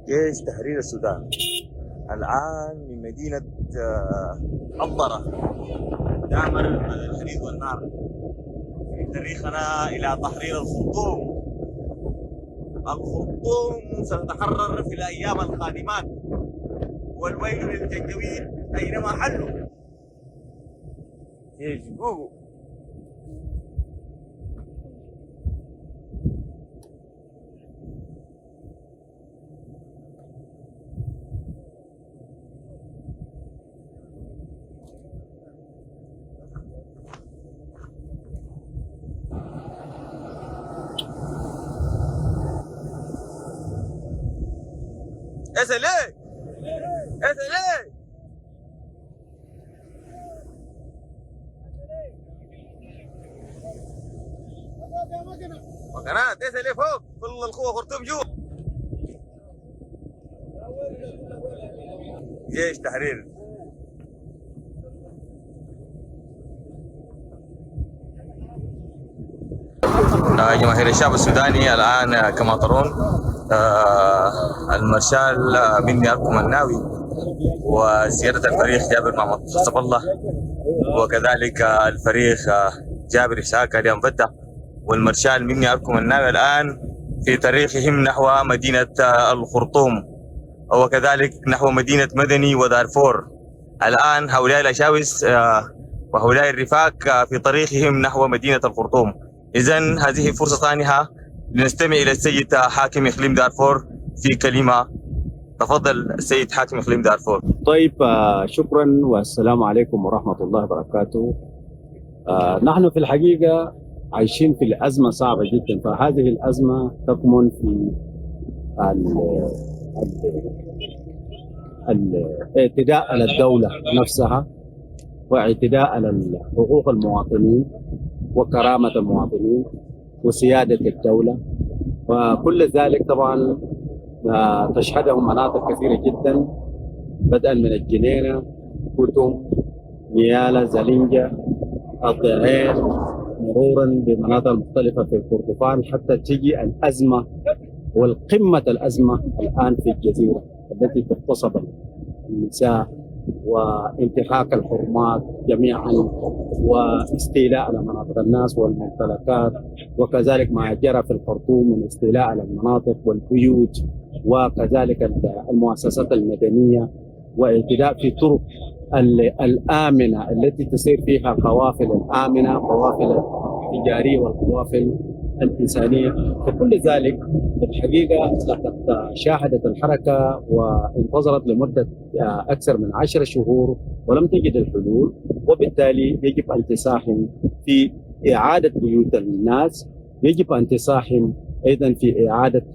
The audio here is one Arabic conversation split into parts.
جيش تحرير السودان الآن من مدينة الضرة دعمر الحديد والنار في طريقنا إلى تحرير الخرطوم. الخرطوم ستتحرر في الأيام القادمات، والويل للجنجويد أينما حلوا. جيش جوجو. اسألي اسألي وقناة اسألي فوق كل القوة خرطوم جوا. جيش تحرير. جماهير الشعب السوداني الآن كما ترون المارشال مني أركم الناوي وسيادة الفريق جابر محمد حسب الله، وكذلك الفريق جابر إسحاق علي فتح والمارشال مني أركم الناوي الآن في طريقهم نحو مدينة الخرطوم وكذلك نحو مدينة مدني ودارفور. الآن هؤلاء الأشاوس وهؤلاء الرفاق في طريقهم نحو مدينة الخرطوم. إذن هذه فرصة ثانية لنستمع إلى السيد حاكم إقليم دارفور في كلمة. تفضل السيد حاكم إقليم دارفور. طيب، شكرا والسلام عليكم ورحمة الله وبركاته. نحن في الحقيقة عايشين في الأزمة صعبة جدا، فهذه الأزمة تكمن في الاعتداء على الدولة نفسها واعتداء على حقوق المواطنين وكرامة المواطنين وسيادة الدولة، وكل ذلك طبعا تشهده مناطق كثيرة جدا بدءا من الجنينة، كوتوم، نيالا، زلنجة، الضعين، مرورا بمناطق مختلفة في كردفان، حتى تجي الأزمة والقمة الأزمة الآن في الجزيرة التي تغتصب النساء وانتهاك الحرمات جميعا واستيلاء على مناطق الناس والممتلكات، وكذلك ما جرى في الخرطوم من استيلاء على المناطق والبيوت وكذلك المؤسسات المدنية واعتداء في طرق الآمنة التي تسير فيها قوافل الآمنة، قوافل التجارية والقوافل الإنسانية. فكل ذلك في الحقيقة لقد شاهدت الحركة وانتظرت لمدة أكثر من 10 شهور ولم تجد الحلول، وبالتالي يجب أن تساهم في إعادة بيوت الناس، يجب أن تساهم أيضا في إعادة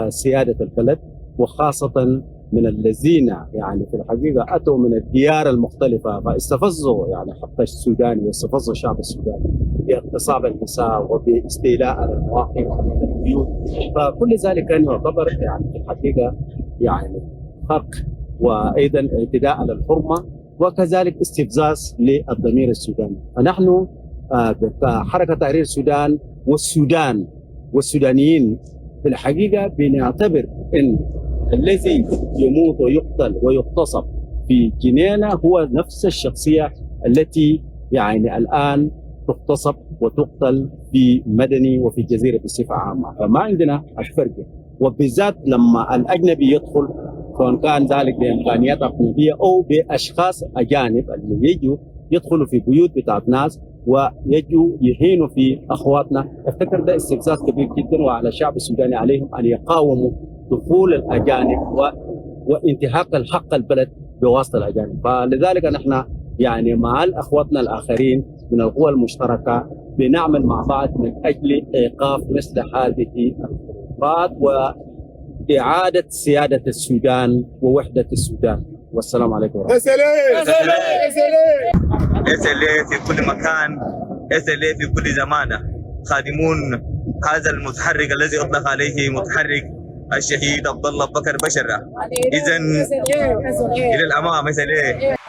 سيادة البلد، وخاصة من الذين يعني في الحقيقة أتوا من الديار المختلفة فاستفزوا يعني حتى السوداني واستفزوا الشعب السوداني باغتصاب النساء وباستيلاء على المواقع وعلى البيوت. فكل ذلك كان يعتبر يعني في الحقيقة يعني حق وأيضا اعتداء على الحرمة وكذلك استفزاز للضمير السوداني. فنحن كحركة تحرير السودان والسودان والسودانيين في الحقيقة بنعتبر أن الذي يموت ويقتل ويغتصب في جنينة هو نفس الشخصية التي يعني الآن تغتصب وتقتل في مدني وفي جزيرة بصفة عامة. فما عندنا الفرق، وبالذات لما الأجنبي يدخل سواء كان ذلك بإمكانيات أجنبية أو بأشخاص أجانب اللي يجوا يدخلوا في بيوت بتاعت ناس ويجوا يهينوا في أخواتنا. أفتكر ده استفزاز كبير جدا، وعلى الشعب السوداني عليهم أن يقاوموا دخول الأجانب وانتهاك الحق البلد بواسطة الأجانب. فلذلك نحن يعني مع أخواتنا الآخرين من القوى المشتركة بنعمل مع بعض من أجل إيقاف مثل هذه الخطوات وإعادة سيادة السودان ووحدة السودان. والسلام عليكم ورحمة الله. SLA في كل مكان، SLA في كل زمان، خادمون هذا المتحرك الذي أطلق عليه متحرك الشهيد عبد الله بكر بشرة. إذن إلى الأمام SLA.